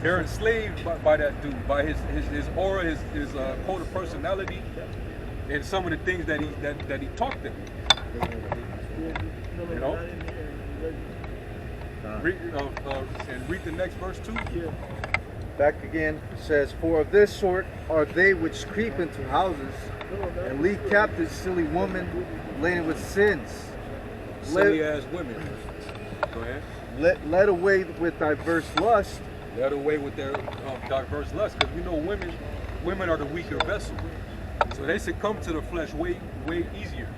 They're enslaved by that dude, by his aura, his code of personality, and some of the things that he taught them. You know. And read the next verse too. Yeah. Back again, it says, "For of this sort are they which creep into houses and lead captive silly women laden with sins, Silly ass women. Go ahead. led away with diverse lust." Led away with their diverse lust, because we know women are the weaker vessel, so they succumb to the flesh way easier.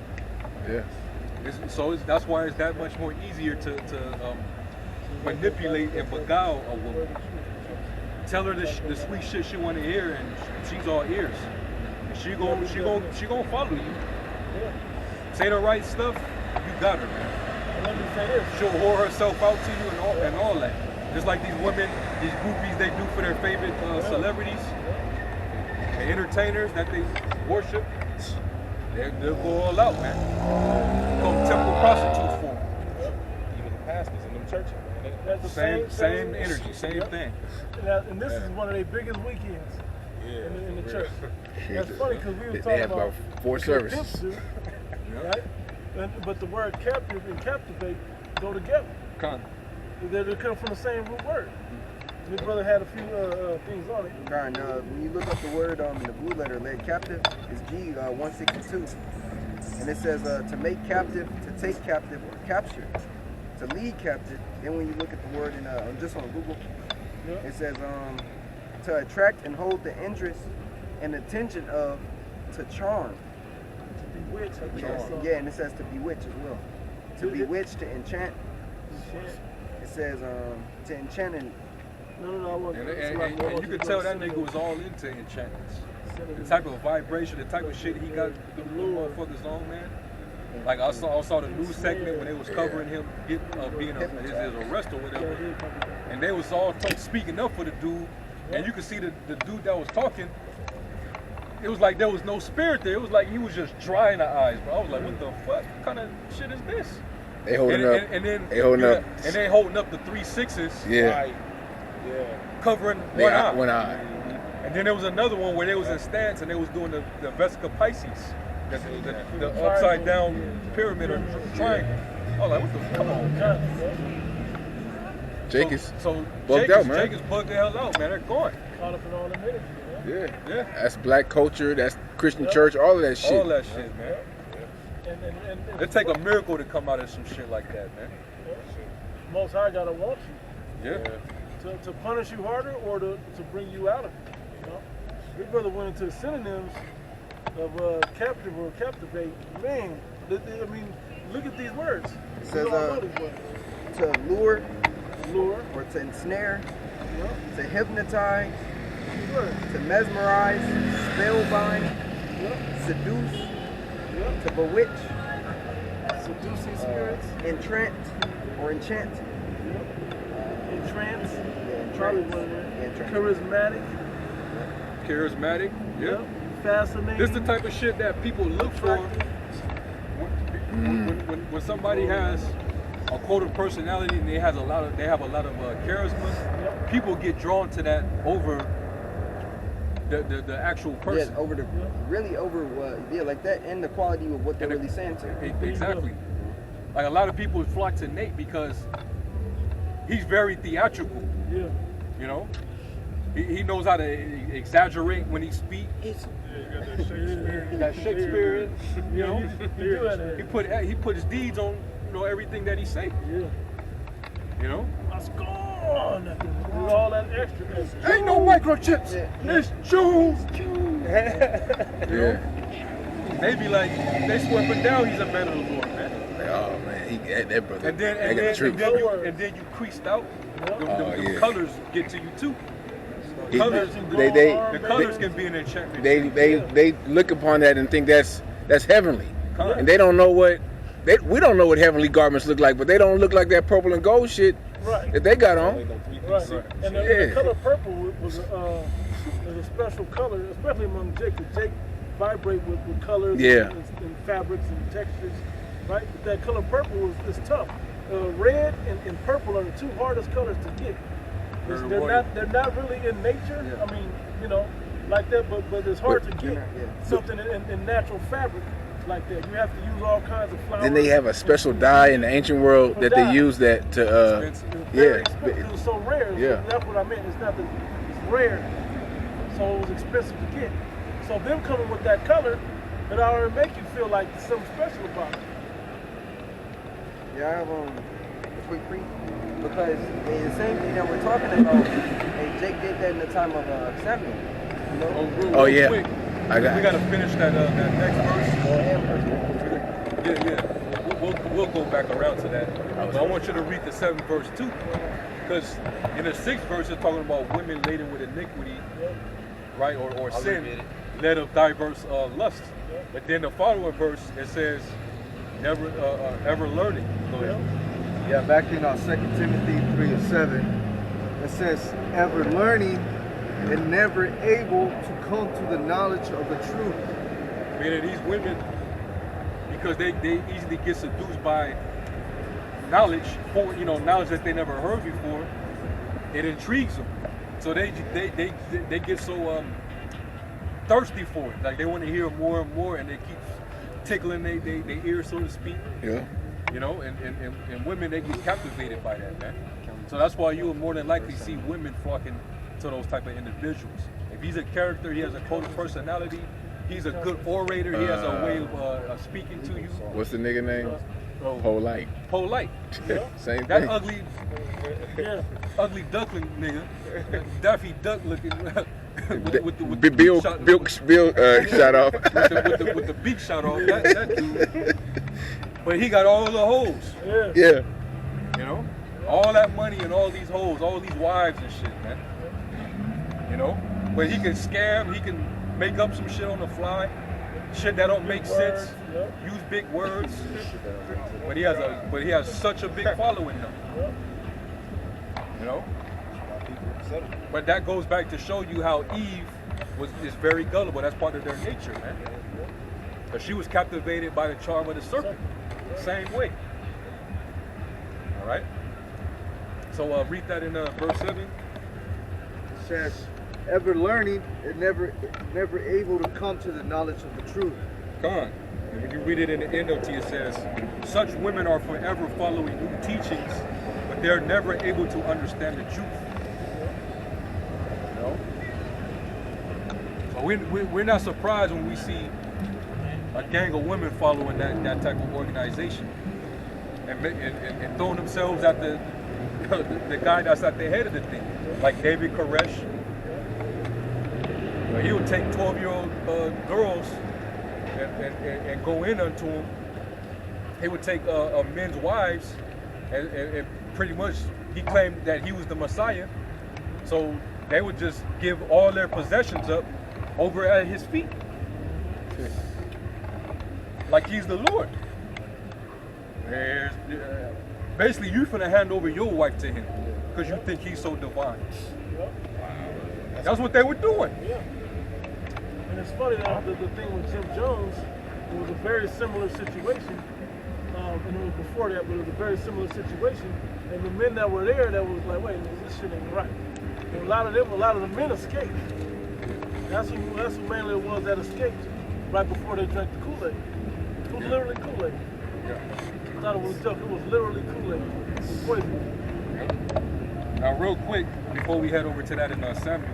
Yeah. That's why it's that much more easier to manipulate and beguile a woman. Tell her the sweet shit she want to hear, and she's all ears. And she gonna follow you. Say the right stuff, you got her, man. And let me say this. She'll whore herself out to you and all that. Just like these women, these groupies, they do for their favorite celebrities and entertainers that they worship. They'll go all out, man. Become temple prostitutes for them. Even the pastors in them churches, man. That's the Same energy, same thing. And this is one of their biggest weekends in the church. That's funny because we were They talking have about 4 services. Right? But the word captive and captivate go together. They come from the same root word. This brother had a few things on it. Darn, when you look up the word in the blue letter, led captive, is G 162. And it says to make captive, to take captive, or capture. To lead captive. Then when you look at the word just on Google, it says to attract and hold the interest and attention of, to charm. To bewitch. Yeah, and it says to bewitch as well. To bewitch, to enchant. It says to enchant and No, I wasn't. And you could tell that nigga was all into enchantments. The type of vibration, the type of shit he got the motherfuckers on, man. Like I saw the news segment when they was covering him being his arrest or whatever, and they was all speaking up for the dude, and you could see the dude that was talking. It was like there was no spirit there. It was like he was just dry in the eyes, bro. I was like, what the fuck? What kind of shit is this? They holding up. And then they holding up. And they holding up the 3 6s. Yeah. Right. Yeah. Covering one eye. One eye. And then there was another one where they was in stance and they was doing the Vesica Pisces, the upside down pyramid or triangle. I was like, what the? Come on. Jake is bugged out, man. Jake is bugged the hell out, man. They're going. Caught up in all the energy, man. Yeah. That's black culture. That's Christian church. All of that shit. All that shit, man. And it take a miracle to come out of some shit like that, man. Most High gotta want you. Yeah. To punish you harder or to bring you out of it. You know? Your brother went into the synonyms of captive or captivate. Man, I mean, look at these words. It says to lure, or to ensnare, to hypnotize, to mesmerize, spellbind, seduce, to bewitch, seducing spirits, entrant or enchant, entrance, probably one of them. Charismatic, yeah. Fascinating. This is the type of shit that people look for when somebody has a code of personality and they have a lot of charisma. People get drawn to that over the actual person. Yeah, over what, like that, and the quality of what they're really saying to. Exactly. Like a lot of people flock to Nate because he's very theatrical. Yeah. You know, he knows how to exaggerate when he speaks. That Shakespearean, you know. He put his deeds on, everything that he say. Yeah. You know. Let's go on. With all that extra. Ain't no microchips. It's Jews. They be like, they swept down. He's a man of the Lord, man. Like, oh man, he got that brother. And then you creased out. The colors get to you too. The colors can be an enchantment. They look upon that and think that's heavenly, and they don't know what we don't know what heavenly garments look like, but they don't look like that purple and gold shit that they got on. Right. And the color purple was a special color, especially among Jake. Jake vibrate with colors and fabrics and textures, right? But that color purple is tough. Red and purple are the two hardest colors to get. Very They're royal. not really in nature. Yeah. I mean, you know, like that. But it's hard But to get something in natural fabric like that. You have to use all kinds of flowers. Then they have a special dye in the ancient world that they use that to Expensive. Very yeah. expensive. It was so rare. Yeah. So that's what I meant. It's not that it's rare, so it was expensive to get. So them coming with that color, it already make you feel like there's something special about it. Yeah, I have a quick brief because the same thing that we're talking about, hey, Jake did that in the time of Samuel. You know? Oh, yeah. Quick. I got We gotta finish that next verse. Yeah. Yeah. We'll go back around to that. But I want you to read the 7th verse too, because in the 6th verse it's talking about women laden with iniquity, right, or sin, led of diverse lusts. But then the following verse it says, ever learning. Go ahead. Yeah, back in 2 Timothy 3:7, it says, ever learning and never able to come to the knowledge of the truth. Meaning these women, because they easily get seduced by knowledge, knowledge that they never heard before, it intrigues them. So they get so thirsty for it. Like they want to hear more and more, and they keep tickling their ears, so to speak. yeah. You know, and women, they get captivated by that, man. So that's why you will more than likely see women flocking to those type of individuals. If he's a character, he has a close personality, he's a good orator, he has a way of speaking to you. What's the nigga name? Polite. Polite. Same That thing. ugly duckling nigga, Daffy Duck looking, with the Bill shot, shot off. with the beak shot off. That dude. But he got all the hoes. Yeah. You know, all that money and all these hoes, all these wives and shit, man. You know, but he can scam, he can make up some shit on the fly, shit that don't make sense. Use big words, but he has such a big following though. You know, but that goes back to show you how Eve is very gullible. That's part of their nature, man. But she was captivated by the charm of the serpent. Same way. All right. So read that in verse 7. It says, ever learning and never able to come to the knowledge of the truth. Come on. And when you read it in the NLT, it says, such women are forever following new teachings, but they're never able to understand the truth. You know? So we're not surprised when we see a gang of women following that type of organization and throwing themselves at the guy that's at the head of the thing, like David Koresh. He would take 12-year-old girls and go in unto them. He would take men's wives and pretty much he claimed that he was the Messiah. So they would just give all their possessions up over at his feet. Like he's the Lord. Basically, you're finna hand over your wife to him because you think he's so divine. That's what they were doing. Yeah. And it's funny that the thing with Jim Jones, it was a very similar situation. And it was before that, but it was a very similar situation. And the men that were there, that was like, wait, this shit ain't right. And a lot of the men escaped. That's who mainly it was that escaped right before they drank the Kool-Aid. It was literally Kool-Aid. Yeah. I thought it was a joke. It was literally Kool-Aid. It was poison. Now, real quick, before we head over to that in Samuel,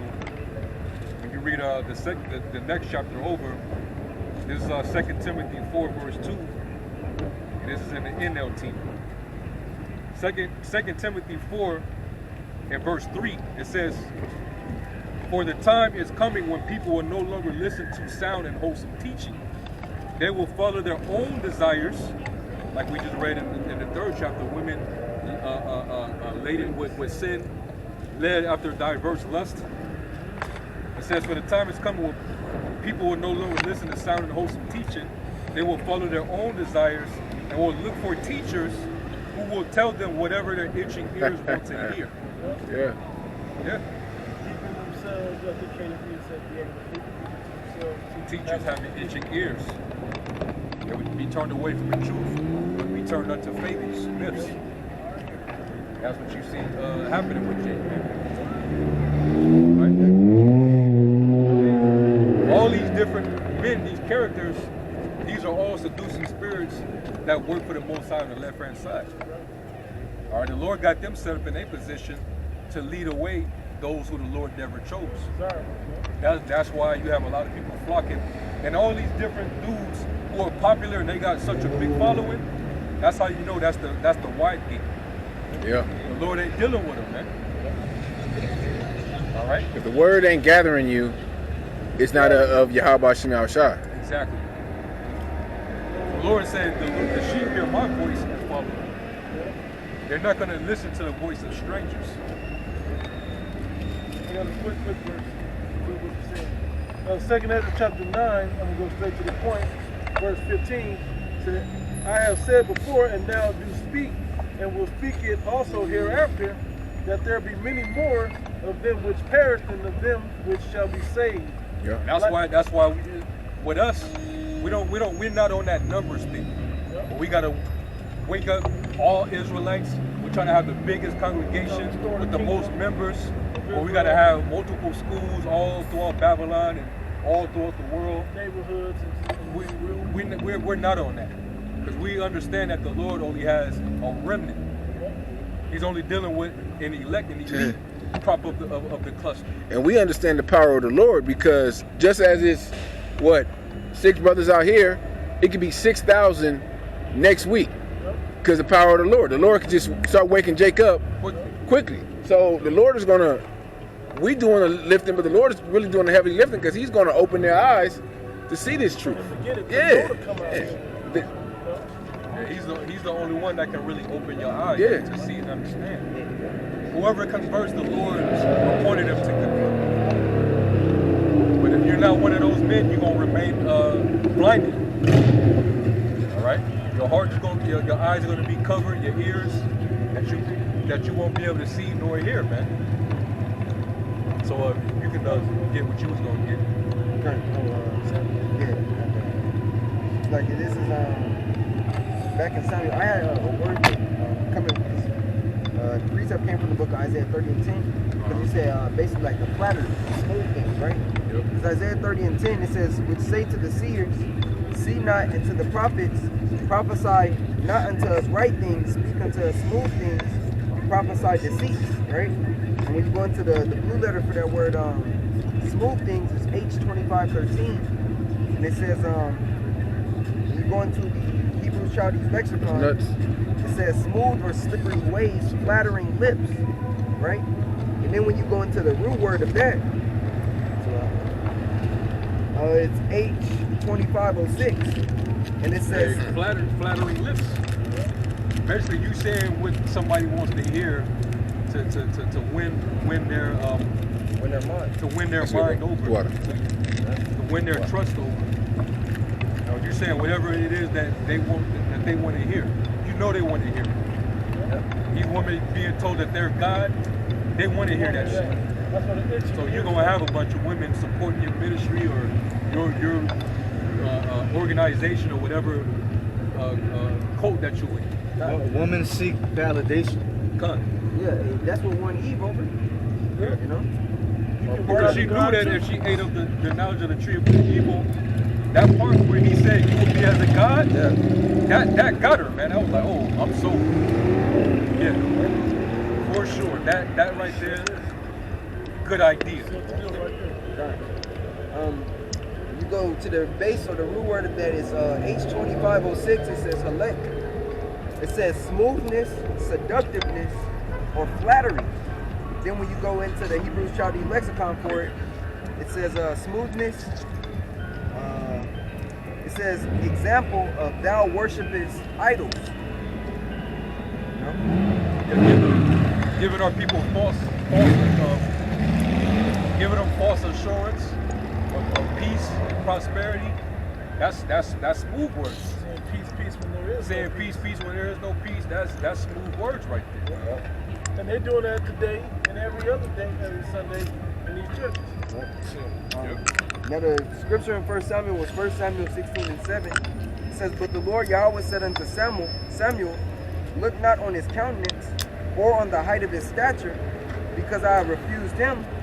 when you read the next chapter over, this is 2 Timothy 4, verse 2, and this is in the NLT. 2 Timothy 4, and verse 3, it says, for the time is coming when people will no longer listen to sound and wholesome teaching. They will follow their own desires, like we just read in the 3rd chapter, women laden with sin, led after diverse lust. It says, for the time is coming when people will no longer listen to sound and wholesome teaching. They will follow their own desires and will look for teachers who will tell them whatever their itching ears want to hear. Yeah. Yeah. Keeping themselves, I think KDP said, Teachers having itching ears. They would be turned away from the truth, would be turned unto fables, myths. That's what you see happening with Jake, man. Right? All these different men, these characters, these are all seducing spirits that work for the Most High on the left-hand side. All right, the Lord got them set up in a position to lead away those who the Lord never chose. That's why you have a lot of people flocking. And all these different dudes who are popular and they got such a big following, that's how you know that's the wide gate. Yeah. The Lord ain't dealing with them, man. All right? If the word ain't gathering you, it's not of Yahweh Shem Shai. Exactly. The Lord said, the sheep hear my voice and follow me. They're not going to listen to the voice of strangers. I got a quick verse. What you saying? Second Ezra chapter 9, I'm going to go straight to the point. Verse 15 said, I have said before and now do speak, and will speak it also hereafter, that there be many more of them which perish than of them which shall be saved. Yeah. That's why with us, we're not on that numbers thing. But we gotta wake up all Israelites. We're trying to have the biggest congregation with the most members. Or we gotta have multiple schools all throughout Babylon and all throughout the world. Neighborhoods. We're not on that. Because we understand that the Lord only has a remnant. He's only dealing with an elect and elite crop of the cluster. And we understand the power of the Lord, because just as it's, 6 brothers out here, it could be 6,000 next week. Because the power of the Lord could just start waking Jake up quickly. So the Lord is gonna, we doing the lifting, but the Lord is really doing the heavy lifting, because He's gonna open their eyes to see this truth. Yeah. He's the only one that can really open your eyes to see and understand. Whoever converts, the Lord appointed him to convert. But if you're not one of those men, you're gonna remain blinded. All right, your heart is gonna, your eyes are gonna be covered, your ears that you won't be able to see nor hear, man. So you can get what you was gonna get. Like this is back in Samuel. I had a word coming. The precept came from the book of Isaiah 30 and 10, because he said basically like the flattery, smooth things, right? Yep. It's Isaiah 30 and 10. It says, "Which say to the seers, see not, and to the prophets, prophesy not unto us right things, speak unto us smooth things, prophesy deceits." Right? And when you go into the blue letter for that word, smooth things is H2513, and it says when you go into the Hebrew Chaldees lexicon, it says smooth or slippery ways, flattering lips, right? And then when you go into the root word of that, it's H2506, and it says flattering lips. Basically, you saying what somebody wants to hear to win their mind, to win their mind over, to win their trust over. You're saying whatever it is that they want to hear. You know they want to hear it. These women being told that they're God, they want to hear that shit. So you're gonna have a bunch of women supporting your ministry or your organization or whatever cult that you're in. Women seek validation. Yeah, that's what won Eve over. Yeah. You know? Because she knew that if she ate of the knowledge of the tree of good and evil, that part where he said you will be as a god, that got her, man. I was like, oh, I'm so, yeah, for sure. That right there, good idea. You go to the base or the root word of that is H2506. It says halek. It says smoothness, seductiveness, or flattery. Then when you go into the Hebrew Chaldean lexicon for it, it says smoothness. It says example of thou worshipest idols. You know? Giving our people giving them false assurance of peace and prosperity. That's smooth words. Saying peace when there is no peace. That's smooth words right there. And they're doing that today and every other day, every Sunday in these churches. Now the scripture in 1 Samuel was 1 Samuel 16 and 7. It says, "But the Lord Yahweh said unto Samuel, look not on his countenance or on the height of his stature, because because I refused him,